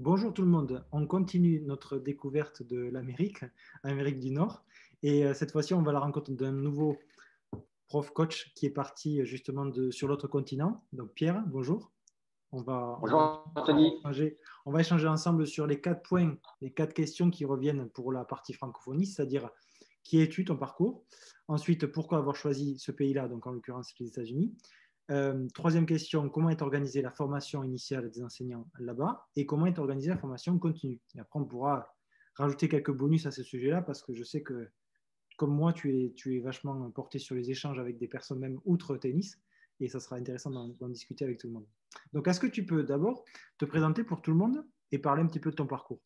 Bonjour tout le monde, on continue notre découverte de l'Amérique, Amérique du Nord. Et cette fois-ci, on va à la rencontre d'un nouveau prof-coach qui est parti justement sur l'autre continent. Donc Pierre, bonjour. On va, on va, Bonjour Anthony. on va échanger ensemble sur les 4 points, les 4 questions qui reviennent pour la partie francophonie, c'est-à-dire qui es-tu, ton parcours. Ensuite, pourquoi avoir choisi ce pays-là, donc en l'occurrence les États-Unis. Troisième question, comment est organisée la formation initiale des enseignants là-bas et comment est organisée la formation continue. Et après, on pourra rajouter quelques bonus à ce sujet-là parce que je sais que, comme moi, tu es vachement porté sur les échanges avec des personnes même outre tennis et ça sera intéressant d'en discuter avec tout le monde. Donc, est-ce que tu peux d'abord te présenter pour tout le monde et parler un petit peu de ton parcours?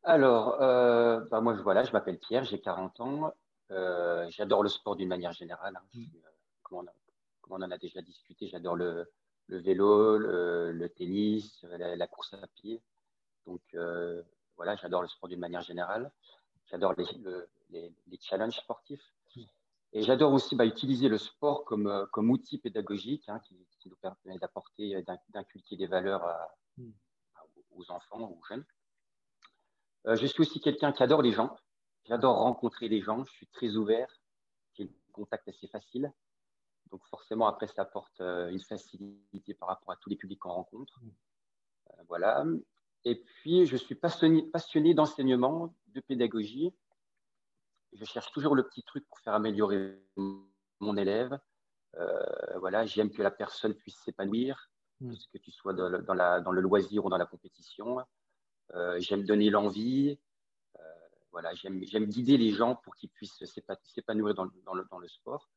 Alors, moi, je m'appelle Pierre, j'ai 40 ans. J'adore le sport d'une manière générale, hein. Comme on en a déjà discuté, j'adore le vélo, le tennis, la course à pied. Donc, voilà, j'adore le sport d'une manière générale. J'adore les challenges sportifs. Et j'adore aussi utiliser le sport comme outil pédagogique, hein, qui nous permet d'apporter, d'inculquer des valeurs aux enfants, aux jeunes. Je suis aussi quelqu'un qui adore les gens. J'adore rencontrer les gens. Je suis très ouvert. J'ai le contact assez facile. Donc forcément, après, ça apporte une facilité par rapport à tous les publics qu'on rencontre. Voilà. Et puis, je suis passionné d'enseignement, de pédagogie. Je cherche toujours le petit truc pour faire améliorer mon élève. Voilà, j'aime que la personne puisse s'épanouir, que tu sois dans le loisir ou dans la compétition. J'aime donner l'envie. Voilà, j'aime guider les gens pour qu'ils puissent s'épanouir dans le sport.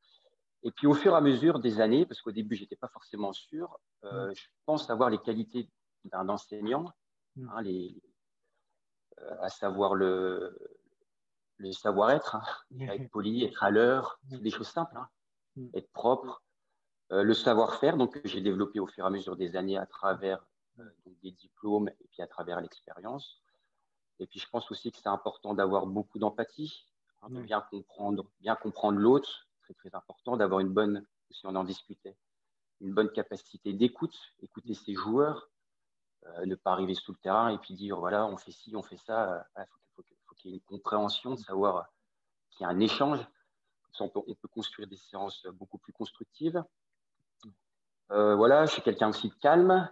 Et puis, au fur et à mesure des années, parce qu'au début, je n'étais pas forcément sûr, je pense avoir les qualités d'un enseignant, hein, à savoir le savoir-être, hein, être poli, être à l'heure, c'est des choses simples, hein, être propre, le savoir-faire, donc que j'ai développé au fur et à mesure des années à travers donc des diplômes et puis à travers l'expérience. Et puis, je pense aussi que c'est important d'avoir beaucoup d'empathie, hein, de bien comprendre l'autre. C'est très important d'avoir une bonne, si on en discutait, une bonne capacité d'écoute, écouter ses joueurs, ne pas arriver sous le terrain et puis dire, voilà, on fait ci, on fait ça. Il faut qu'il y ait une compréhension, de savoir qu'il y a un échange. Comme ça, on peut construire des séances beaucoup plus constructives. Voilà, je suis quelqu'un aussi de calme,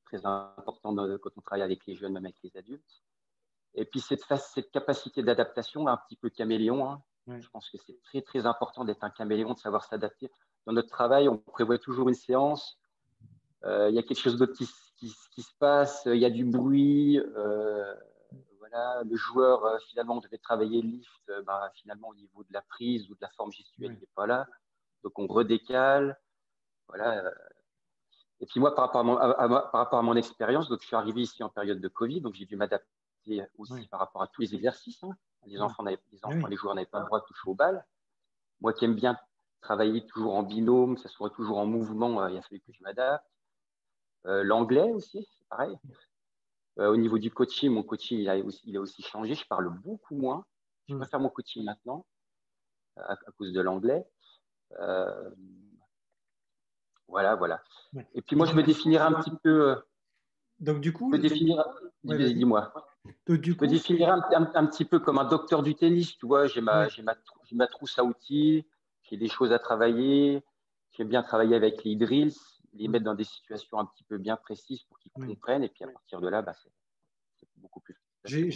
très important quand on travaille avec les jeunes, même avec les adultes. Et puis, cette capacité d'adaptation, un petit peu caméléon, hein. Je pense que c'est très, très important d'être un caméléon, de savoir s'adapter. Dans notre travail, on prévoit toujours une séance. Il y a quelque chose d'autre qui se passe. Il y a du bruit. Voilà, le joueur, finalement, on devait travailler le lift. Finalement, au niveau de la prise ou de la forme gestuelle, il n'est pas là. Donc, on redécale. Voilà. Et puis, moi, par rapport à mon expérience, donc, je suis arrivé ici en période de Covid, donc j'ai dû m'adapter aussi par rapport à tous les exercices, hein. Les joueurs n'avaient pas le droit de toucher au bal. Moi qui aime bien travailler toujours en binôme, que ce soit toujours en mouvement, il a fallu que je m'adapte. L'anglais aussi, c'est pareil. Au niveau du coaching, mon coaching, il a aussi changé. Je parle beaucoup moins. Je préfère mon coaching maintenant à cause de l'anglais. Voilà. Et puis moi, je me définirais un petit peu. Donc, du coup, vas-y. Dis-moi. Donc, du Je me coup, définirais un petit peu comme un docteur du tennis. Tu vois, j'ai ma trousse à outils, j'ai des choses à travailler. J'aime bien travailler avec les drills, les mettre dans des situations un petit peu bien précises pour qu'ils comprennent. Et puis à partir de là, c'est beaucoup plus facile.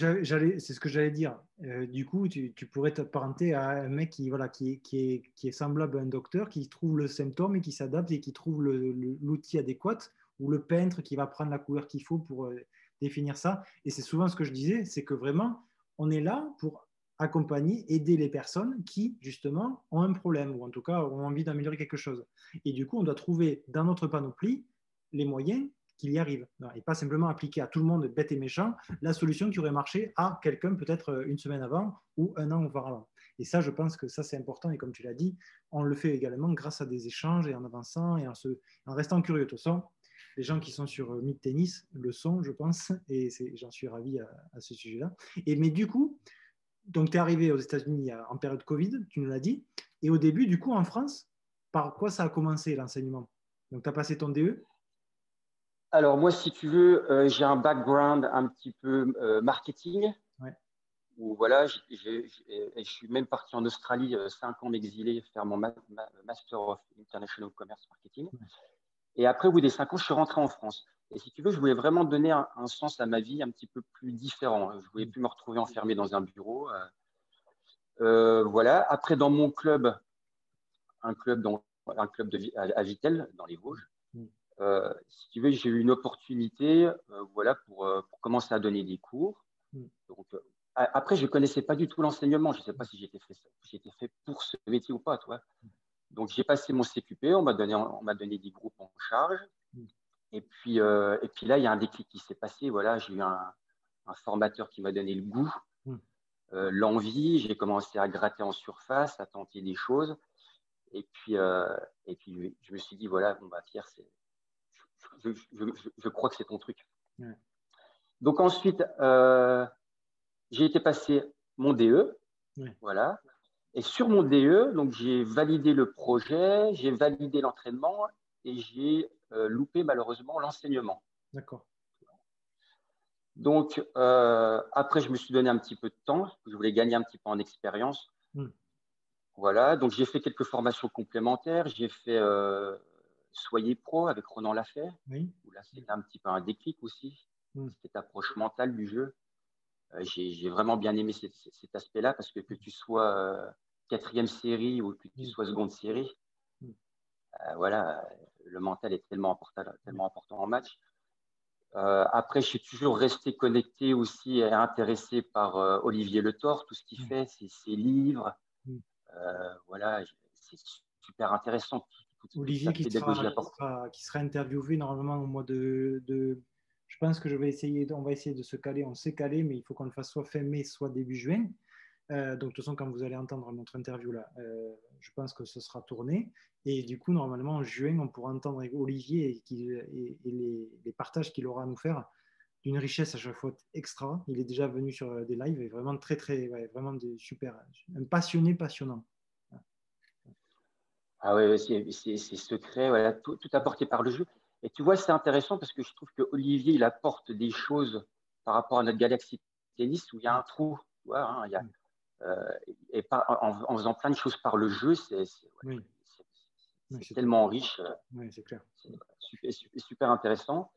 C'est ce que j'allais dire. Du coup, tu pourrais t'apparenter à un mec qui est semblable à un docteur, qui trouve le symptôme et qui s'adapte et qui trouve l'outil adéquat, ou le peintre qui va prendre la couleur qu'il faut pour définir ça. Et c'est souvent ce que je disais, c'est que vraiment, on est là pour accompagner, aider les personnes qui, justement, ont un problème, ou en tout cas ont envie d'améliorer quelque chose. Et du coup, on doit trouver dans notre panoplie les moyens qu'il y arrive. Et pas simplement appliquer à tout le monde bête et méchant la solution qui aurait marché à quelqu'un peut-être une semaine avant ou un an auparavant. Et ça, je pense que ça, c'est important. Et comme tu l'as dit, on le fait également grâce à des échanges et en avançant et en restant curieux. De toute façon, les gens qui sont sur Meet Tennis le sont, je pense, et j'en suis ravi à ce sujet-là. Mais du coup, donc tu es arrivé aux États-Unis en période Covid, tu nous l'as dit, et au début, du coup, en France, par quoi ça a commencé l'enseignement? Donc tu as passé ton DE? Alors, moi, si tu veux, j'ai un background un petit peu marketing. Ouais. Où, voilà, je suis même parti en Australie 5 ans m'exiler, faire mon Master of International Commerce Marketing. Ouais. Et après, au bout des 5 ans, je suis rentré en France. Et si tu veux, je voulais vraiment donner un sens à ma vie un petit peu plus différent. Je ne voulais plus me retrouver enfermé dans un bureau. Voilà. Après, dans mon club, un club à Vittel, dans les Vosges, si tu veux, j'ai eu une opportunité voilà, pour commencer à donner des cours. Donc, après, je ne connaissais pas du tout l'enseignement. Je ne sais pas si j'étais fait pour ce métier ou pas, toi. Donc, j'ai passé mon CQP, on m'a donné des groupes en charge. Et puis là, il y a un déclic qui s'est passé. Voilà, j'ai eu un formateur qui m'a donné le goût, l'envie. J'ai commencé à gratter en surface, à tenter des choses. Et puis je me suis dit, voilà, bon, bah, Pierre, je crois que c'est ton truc. Ouais. Donc ensuite, j'ai été passer mon DE. Voilà. Et sur mon DE, donc j'ai validé le projet, j'ai validé l'entraînement et j'ai loupé malheureusement l'enseignement. D'accord. Donc, après, je me suis donné un petit peu de temps. Je voulais gagner un petit peu en expérience. Voilà. Donc, j'ai fait quelques formations complémentaires. J'ai fait Soyez Pro avec Ronan Lafay. Oui. Où là, c'était un petit peu un déclic aussi. Cette approche mentale du jeu. J'ai vraiment bien aimé cet aspect-là parce que tu sois 4e série ou que tu sois seconde série, voilà, le mental est tellement important en match. Après, je suis toujours resté connecté aussi et intéressé par Olivier Le Thor, tout ce qu'il fait, ses livres. Voilà, c'est super intéressant. Olivier qui sera interviewé normalement au mois de. Je pense que on va essayer de se caler. On s'est calé, mais il faut qu'on le fasse soit fin mai, soit début juin. Donc, de toute façon, quand vous allez entendre notre interview là, je pense que ce sera tourné. Et du coup, normalement, en juin, on pourra entendre Olivier et les partages qu'il aura à nous faire d'une richesse à chaque fois extra. Il est déjà venu sur des lives et vraiment vraiment super. Un passionné passionnant. Ah ouais, c'est secret, voilà, tout apporté par le jeu. Et tu vois, c'est intéressant parce que je trouve que Olivier, il apporte des choses par rapport à notre Galaxy Tennis où il y a un trou, tu vois, hein, et en faisant plein de choses par le jeu, c'est tellement riche. C'est clair. C'est super intéressant.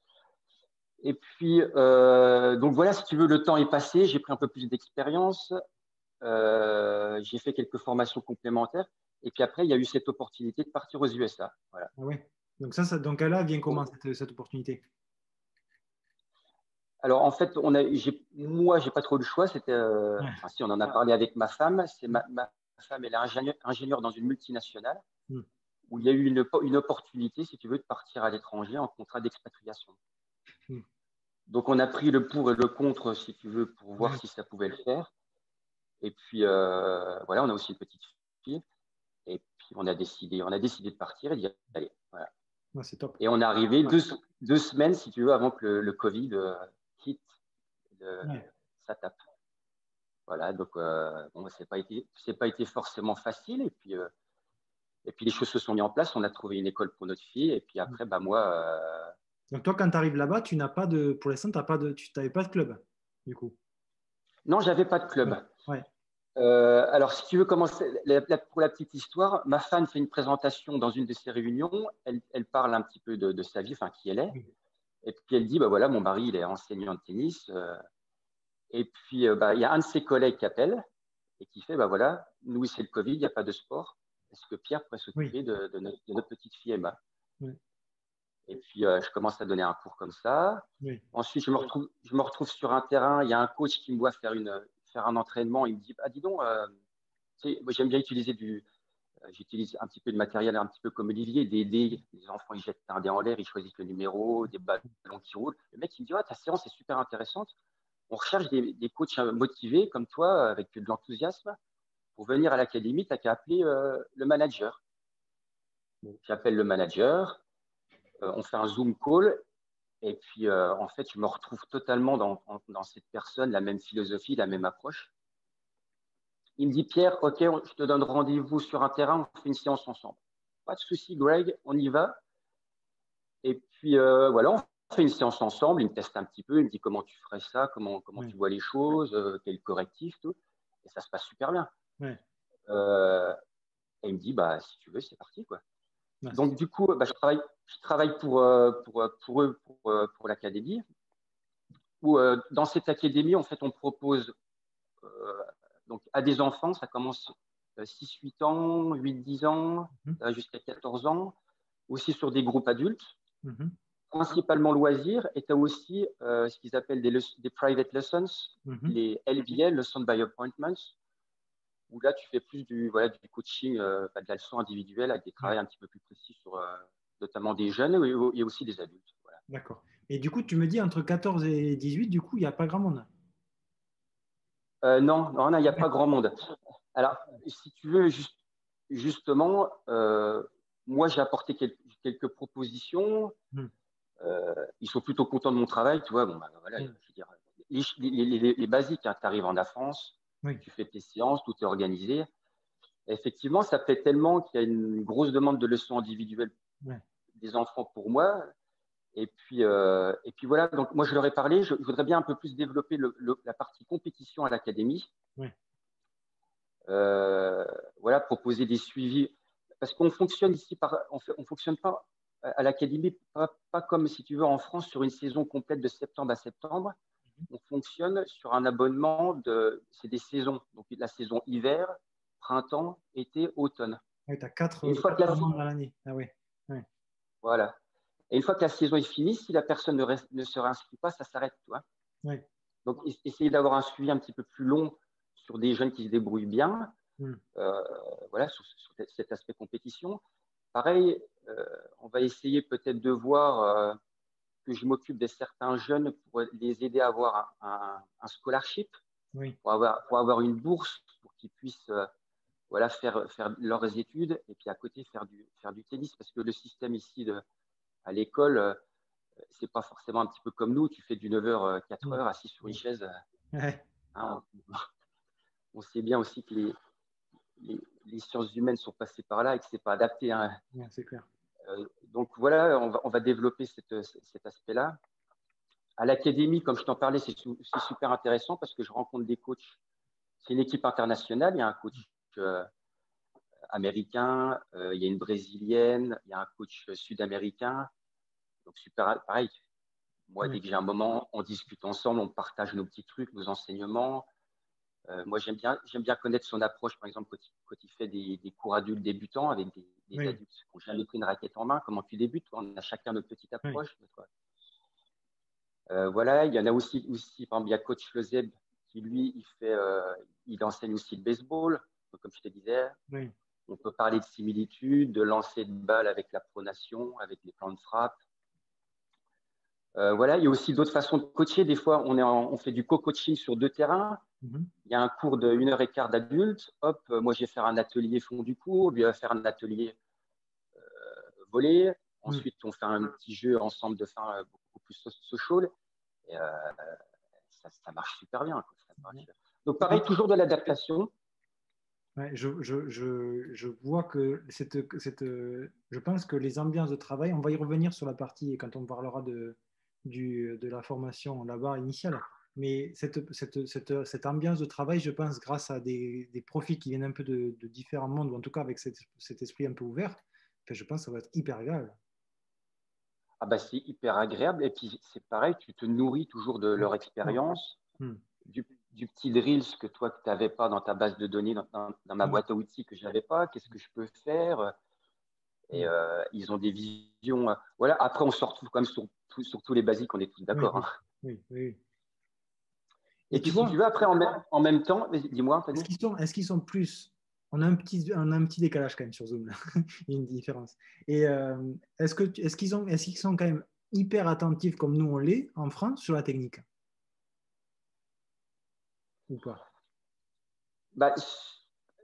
Et puis, donc voilà, si tu veux, le temps est passé, j'ai pris un peu plus d'expérience, j'ai fait quelques formations complémentaires. Et puis après, il y a eu cette opportunité de partir aux USA. Voilà. Ah ouais. Donc donc là vient comment cette opportunité? Alors en fait, moi, j'ai pas trop le choix. C'était, si on en a parlé avec ma femme. Ma femme, elle est ingénieure dans une multinationale où il y a eu une opportunité, si tu veux, de partir à l'étranger en contrat d'expatriation. Donc on a pris le pour et le contre, si tu veux, pour voir si ça pouvait le faire. Et puis voilà, on a aussi une petite fille. Et puis on a décidé de partir et d'y aller. Voilà. C'est top. Et on est arrivé 2 semaines, si tu veux, avant que le Covid hit, ça tape. Voilà, donc bon, c'est pas été forcément facile. Et puis les choses se sont mises en place. On a trouvé une école pour notre fille. Et puis après, bah moi. Donc toi, quand tu arrives là-bas, tu n'as pas pour l'instant, tu n'avais pas de club, du coup. Non, j'avais pas de club. Ouais. Alors, si tu veux commencer, pour la petite histoire, ma femme fait une présentation dans une de ses réunions. Elle parle un petit peu de sa vie, enfin qui elle est. Et puis elle dit, bah voilà, mon mari, il est enseignant de tennis. Et puis bah, il y a un de ses collègues qui appelle et qui fait, bah voilà, nous c'est le Covid, il n'y a pas de sport. Est-ce que Pierre pourrait s'occuper de notre petite fille Emma? Et puis je commence à donner un cours comme ça. Ensuite, je me retrouve sur un terrain. Il y a un coach qui me voit faire un entraînement. Il me dit, ah dis donc, moi, j'aime bien j'utilise un petit peu de matériel, un petit peu comme Olivier, des dés. Les enfants, ils jettent un dé en l'air, ils choisissent le numéro, des ballons qui roulent. Le mec, il me dit, ta séance est super intéressante. On recherche des coachs motivés comme toi, avec de l'enthousiasme, pour venir à l'académie. Tu n'as qu'à appeler le manager. J'appelle le manager, on fait un Zoom call, et puis en fait, je me retrouve totalement dans cette personne, la même philosophie, la même approche. Il me dit, Pierre, ok, je te donne rendez-vous sur un terrain, on fait une séance ensemble. Pas de souci, Greg, on y va. Et puis voilà, on fait une séance ensemble, il me teste un petit peu, il me dit comment tu ferais ça, comment Ouais. tu vois les choses, quel correctif, tout. Et ça se passe super bien. Ouais. Euh, et il me dit, bah, si tu veux, c'est parti, quoi. Ouais, Donc, du coup, bah, je travaille pour eux, pour l'académie, où dans cette académie, en fait, on propose donc, à des enfants, ça commence 6-8 ans, 8-10 ans, mhm, jusqu'à 14 ans, aussi sur des groupes adultes, mhm, principalement loisirs, et tu as aussi ce qu'ils appellent des private lessons, mhm. les LBL, Lesson by Appointments, où là, tu fais plus voilà, du coaching, de la leçon individuelle avec des Ouais, travaux un petit peu plus précis sur notamment des jeunes et aussi des adultes. Voilà. d'accord. Et du coup, tu me dis entre 14 et 18, du coup, il n'y a pas grand monde. Non, non, il n'y a pas Ouais. grand monde. Alors, si tu veux, justement, moi, j'ai apporté quelques propositions. Mhm, Ils sont plutôt contents de mon travail, tu vois. Bon, bah, voilà, je mhm. veux dire, les basiques, hein, tu arrives en France, Oui. tu fais tes séances, tout est organisé. Et effectivement, ça fait tellement qu'il y a une grosse demande de leçons individuelles Ouais. des enfants pour moi. Et puis voilà, donc moi je leur ai parlé, je voudrais bien un peu plus développer la partie compétition à l'académie. Ouais. Euh, voilà, proposer des suivis. Parce qu'on fonctionne ici, on fonctionne pas à l'académie, pas comme si tu veux en France sur une saison complète de septembre à septembre. On fonctionne sur un abonnement c'est des saisons. Donc la saison hiver, printemps, été, automne. Ouais, tu as Et une fois que quatre moments dans l'année. Ah ouais. Ouais. voilà. Et une fois que la saison est finie, si la personne ne se réinscrit pas, ça s'arrête, tu vois. Ouais. Donc essayer d'avoir un suivi un petit peu plus long sur des jeunes qui se débrouillent bien, Mhm. euh, voilà, sur cet aspect compétition. Pareil, on va essayer peut-être de voir que je m'occupe de certains jeunes pour les aider à avoir un scholarship, Oui. pour avoir une bourse, pour qu'ils puissent voilà, faire leurs études et puis à côté faire du tennis. Parce que le système ici à l'école, c'est pas forcément un petit peu comme nous. Tu fais du 9h, Mhm. 4h assis sur une chaise. Ouais. Hein, on sait bien aussi que les sciences humaines sont passées par là et que c'est pas adapté. Hein. Ouais, c'est clair. Donc voilà, on va développer cet aspect-là. À l'académie, comme je t'en parlais, c'est super intéressant parce que je rencontre des coachs. C'est une équipe internationale. Il y a un coach américain, il y a une brésilienne, il y a un coach sud-américain. Donc super, pareil. Moi, Ouais. dès que j'ai un moment, on discute ensemble, on partage nos petits trucs, nos enseignements. Moi, j'aime bien connaître son approche, par exemple, quand il fait des cours adultes débutants avec des Oui. adultes qui n'ont jamais pris une raquette en main. Comment tu débutes? On a chacun notre petite Oui. approche. Voilà, il y en a aussi, par exemple, il y a Coach Lezeb qui, lui, il enseigne aussi le baseball. Donc, comme je te disais, Oui. on peut parler de similitudes, de lancer de balles avec la pronation, avec les plans de frappe. Voilà, il y a aussi d'autres façons de coacher. Des fois, on fait du co-coaching sur 2 terrains. Mhm. Il y a un cours de 1h15 d'adultes. Hop, moi, je vais faire un atelier fond du cours, lui va faire un atelier volley. Mhm. Ensuite, on fait un petit jeu ensemble de fin beaucoup plus social. Et ça marche super bien. Quoi. Ça marche. Donc, pareil, toujours de l'adaptation. Ouais, je vois que je pense que les ambiances de travail, on va y revenir sur la partie quand on parlera de la formation là-bas initiale, mais cette ambiance de travail, je pense, grâce à des profils qui viennent un peu de différents mondes, ou en tout cas avec cet esprit un peu ouvert, enfin, je pense que ça va être hyper agréable. Ah bah, c'est hyper agréable. Et puis, c'est pareil, tu te nourris toujours de Ouais. leur Ouais. expérience, Hmm. du petit drills que toi, que tu n'avais pas dans ta base de données, dans ma Ouais. boîte à outils que je n'avais pas. Qu'est-ce que je peux faire? Et Hmm. ils ont des visions. Voilà. Après, on se retrouve quand même sur tous les basiques, on est tous Oui, d'accord. Hein. oui, oui, oui. Et Et puis, tu si tu vois, veux, après, en même temps, dis-moi, Anthony. est-ce qu'ils sont plus. On a un petit décalage quand même sur Zoom, là. Il y a une différence. Et est-ce qu'ils sont quand même hyper attentifs comme nous on l'est en France sur la technique ou pas? Bah,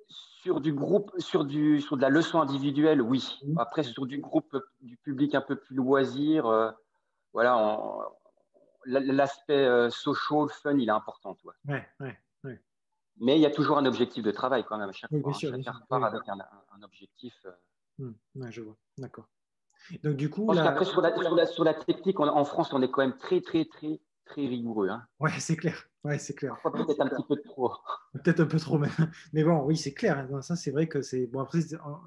sur du groupe, sur de la leçon individuelle, oui. Oui. Après, sur du groupe, du public un peu plus loisir, voilà, l'aspect social, fun, il est important, toi. Ouais, ouais, ouais. Mais il y a toujours un objectif de travail quand même à chaque Oui, fois. bien Hein. sûr, bien Chacun sûr. repart Oui, avec un objectif. oui. Ouais, je vois. D'accord. Donc, du Je coup, pense là, qu'après, sur la technique, en France, on est quand même très, très, très, très rigoureux. Hein. ouais, c'est clair. Ouais, c'est clair. Parfois, peut-être un petit peu de trop. Peut-être un peu trop même. Mais bon, oui, c'est clair. Hein. Ça, c'est vrai que c'est. Bon, après,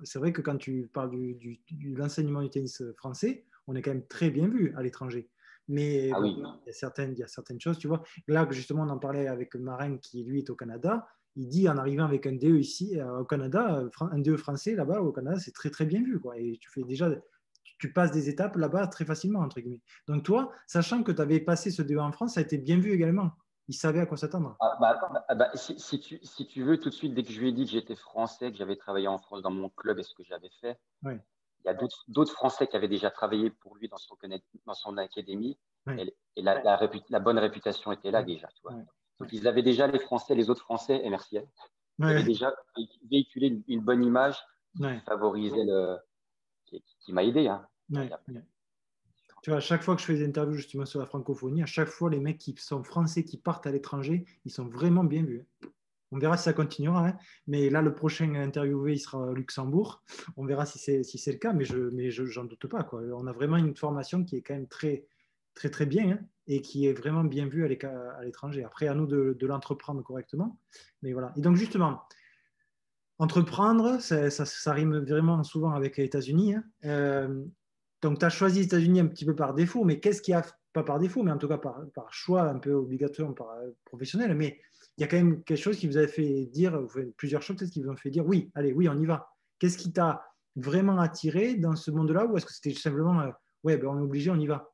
c'est vrai que quand tu parles de l'enseignement du tennis français, on est quand même très bien vu à l'étranger. Mais Ah bon, oui. il y a certaines choses, tu vois. Là, justement, on en parlait avec Marin qui, lui, est au Canada. Il dit, en arrivant avec un DE ici, au Canada, un DE français, là-bas, au Canada, c'est très, très bien vu, quoi. Et tu fais déjà, tu passes des étapes là-bas très facilement, entre guillemets. Donc, toi, sachant que tu avais passé ce DE en France, ça a été bien vu également. Il savait à quoi s'attendre. Si tu veux, tout de suite, dès que je lui ai dit que j'étais français, que j'avais travaillé en France dans mon club et ce que j'avais fait, Ouais, il y a d'autres Français qui avaient déjà travaillé pour lui dans son académie. ouais, La bonne réputation était là ouais, déjà. Tu vois. ouais, Donc, ils avaient déjà, les autres Français, et merci, ils avaient ouais, déjà véhiculé une bonne image qui ouais, favorisait qui m'a aidé. Hein. ouais, ouais. Tu vois, à chaque fois que je fais des interviews justement sur la francophonie, à chaque fois, les mecs qui sont français, qui partent à l'étranger, ils sont vraiment bien vus. On verra si ça continuera. Hein. Mais là, le prochain interviewé, il sera au Luxembourg. On verra si c'est le cas, mais j'en doute pas. Quoi. On a vraiment une formation qui est quand même très, très, très bien hein, et qui est vraiment bien vue à l'étranger. Après, à nous de l'entreprendre correctement. Mais voilà. Et donc, justement, entreprendre, ça rime vraiment souvent avec les États-Unis. Hein. Donc, tu as choisi les États-Unis un petit peu par défaut, mais qu'est-ce qui a, pas par défaut, mais en tout cas par choix un peu obligatoire, par professionnel, mais il y a quand même quelque chose qui vous a fait dire, plusieurs choses peut-être qui vous ont fait dire oui, allez, oui, on y va. Qu'est-ce qui t'a vraiment attiré dans ce monde-là ou est-ce que c'était simplement, ouais, ben, on est obligé, on y va?